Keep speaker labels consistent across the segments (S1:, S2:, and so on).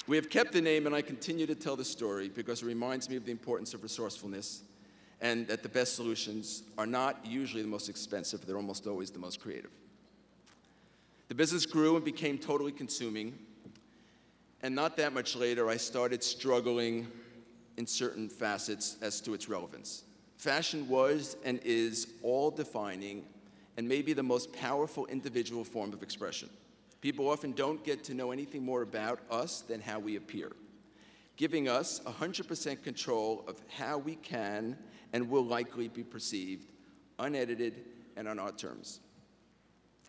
S1: We have kept the name, and I continue to tell the story because it reminds me of the importance of resourcefulness and that the best solutions are not usually the most expensive, they're almost always the most creative. The business grew and became totally consuming, and not that much later, I started struggling in certain facets as to its relevance. Fashion was and is all-defining and maybe the most powerful individual form of expression. People often don't get to know anything more about us than how we appear, giving us 100% control of how we can and will likely be perceived, unedited and on our terms.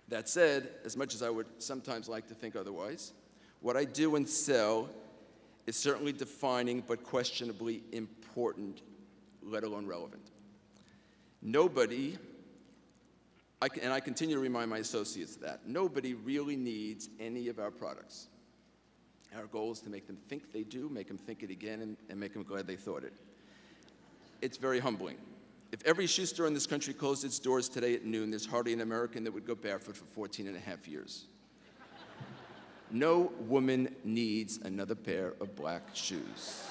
S1: That said, as much as I would sometimes like to think otherwise, what I do and sell is certainly defining but questionably important, let alone relevant. Nobody, and I continue to remind my associates that, nobody really needs any of our products. Our goal is to make them think they do, make them think it again, and make them glad they thought it. It's very humbling. If every shoe store in this country closed its doors today at noon, there's hardly an American that would go barefoot for 14 and a half years. No woman needs another pair of black shoes.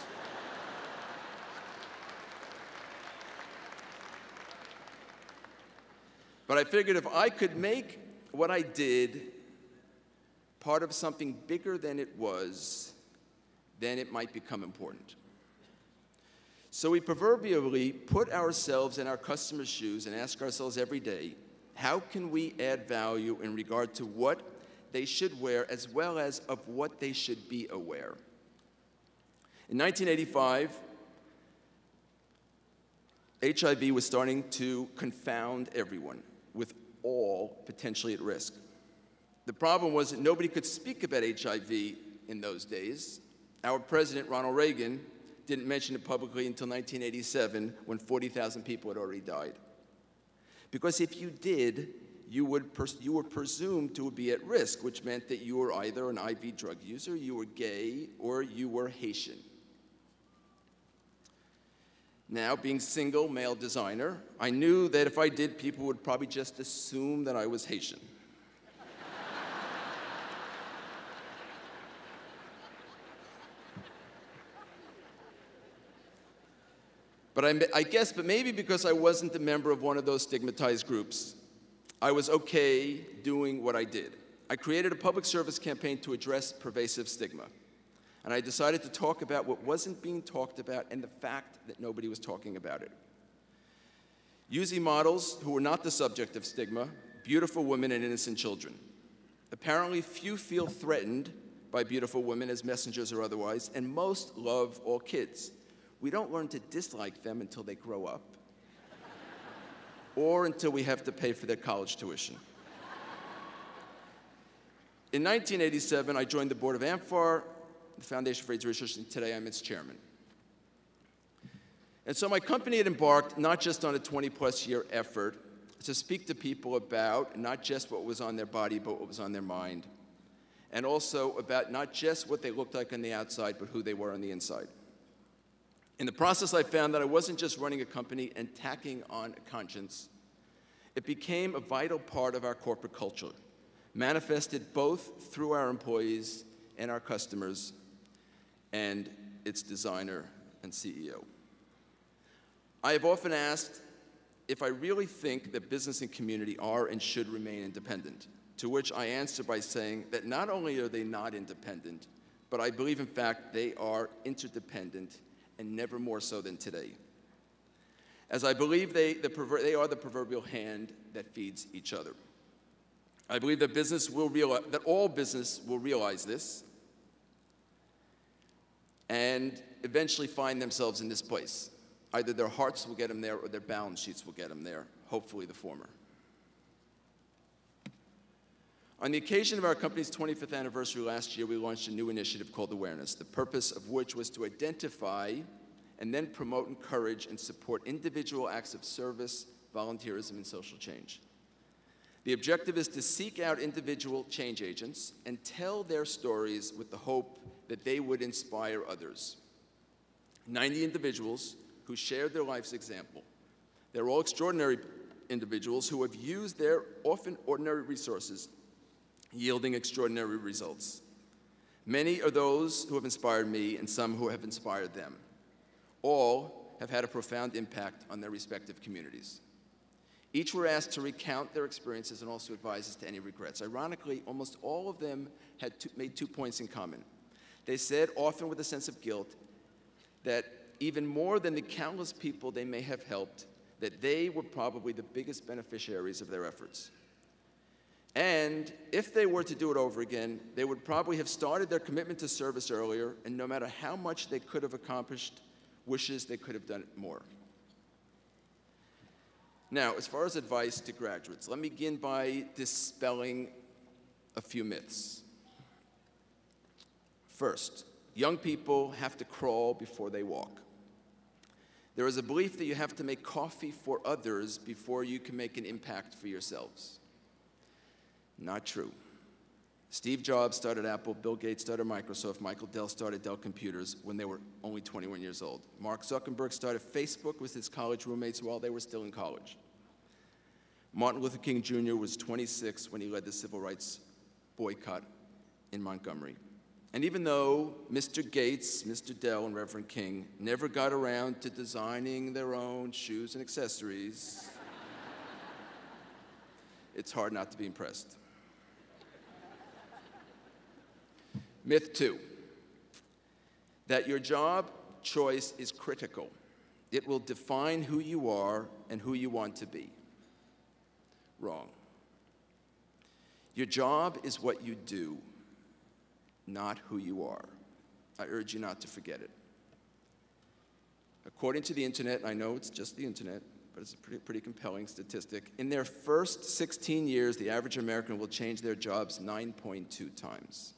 S1: But I figured if I could make what I did part of something bigger than it was, then it might become important. So we proverbially put ourselves in our customers' shoes and ask ourselves every day, how can we add value in regard to what they should wear as well as of what they should be aware? In 1985, HIV was starting to confound everyone, with all potentially at risk. The problem was that nobody could speak about HIV in those days. Our president, Ronald Reagan, didn't mention it publicly until 1987 when 40,000 people had already died. Because if you did, you were presumed to be at risk, which meant that you were either an IV drug user, you were gay, or you were Haitian. Now, being single, male designer, I knew that if I did, people would probably just assume that I was Haitian. But I guess, but maybe because I wasn't a member of one of those stigmatized groups, I was okay doing what I did. I created a public service campaign to address pervasive stigma. And I decided to talk about what wasn't being talked about and the fact that nobody was talking about it. Using models who were not the subject of stigma, beautiful women and innocent children. Apparently, few feel threatened by beautiful women as messengers or otherwise, and most love all kids. We don't learn to dislike them until they grow up, or until we have to pay for their college tuition. In 1987, I joined the board of AMFAR, the Foundation for AIDS Research, and today I'm its chairman. And so my company had embarked not just on a 20-plus year effort to speak to people about not just what was on their body, but what was on their mind, and also about not just what they looked like on the outside, but who they were on the inside. In the process, I found that I wasn't just running a company and tacking on a conscience. It became a vital part of our corporate culture, manifested both through our employees and our customers and its designer and CEO. I have often asked if I really think that business and community are and should remain independent, to which I answer by saying that not only are they not independent, but I believe, in fact, they are interdependent, and never more so than today. As I believe they are the proverbial hand that feeds each other. I believe that all business will realize this and eventually find themselves in this place. Either their hearts will get them there or their balance sheets will get them there, hopefully the former. On the occasion of our company's 25th anniversary last year, we launched a new initiative called Awareness, the purpose of which was to identify and then promote, encourage, and support individual acts of service, volunteerism, and social change. The objective is to seek out individual change agents and tell their stories with the hope that they would inspire others. 90 individuals who shared their life's example. They're all extraordinary individuals who have used their often ordinary resources, yielding extraordinary results. Many are those who have inspired me and some who have inspired them. All have had a profound impact on their respective communities. Each were asked to recount their experiences and also advise as to any regrets. Ironically, almost all of them had made 2 points in common. They said, often with a sense of guilt, that even more than the countless people they may have helped, that they were probably the biggest beneficiaries of their efforts. And if they were to do it over again, they would probably have started their commitment to service earlier, and no matter how much they could have accomplished, wishes they could have done it more. Now, as far as advice to graduates, let me begin by dispelling a few myths. First, young people have to crawl before they walk. There is a belief that you have to make coffee for others before you can make an impact for yourselves. Not true. Steve Jobs started Apple, Bill Gates started Microsoft, Michael Dell started Dell Computers when they were only 21 years old. Mark Zuckerberg started Facebook with his college roommates while they were still in college. Martin Luther King Jr. was 26 when he led the civil rights boycott in Montgomery. And even though Mr. Gates, Mr. Dell, and Reverend King never got around to designing their own shoes and accessories, it's hard not to be impressed. Myth 2, that your job choice is critical. It will define who you are and who you want to be. Wrong. Your job is what you do, not who you are. I urge you not to forget it. According to the internet, I know it's just the internet, but it's a pretty compelling statistic. In their first 16 years, the average American will change their jobs 9.2 times.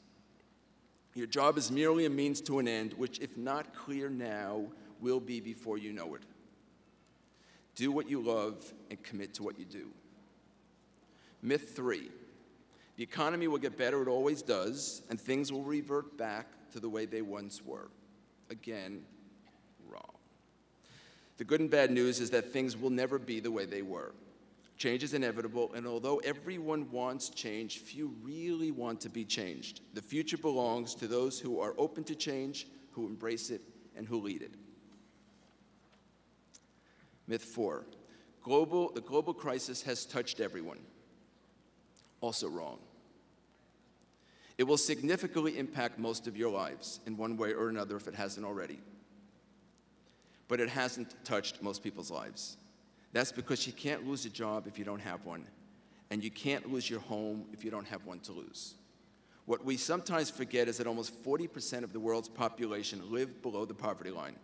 S1: Your job is merely a means to an end, which, if not clear now, will be before you know it. Do what you love and commit to what you do. Myth 3, the economy will get better, it always does, and things will revert back to the way they once were. Again, wrong. The good and bad news is that things will never be the way they were. Change is inevitable, and although everyone wants change, few really want to be changed. The future belongs to those who are open to change, who embrace it, and who lead it. Myth 4, the global crisis has touched everyone. Also wrong. It will significantly impact most of your lives in one way or another if it hasn't already. But it hasn't touched most people's lives. That's because you can't lose a job if you don't have one, and you can't lose your home if you don't have one to lose. What we sometimes forget is that almost 40% of the world's population live below the poverty line.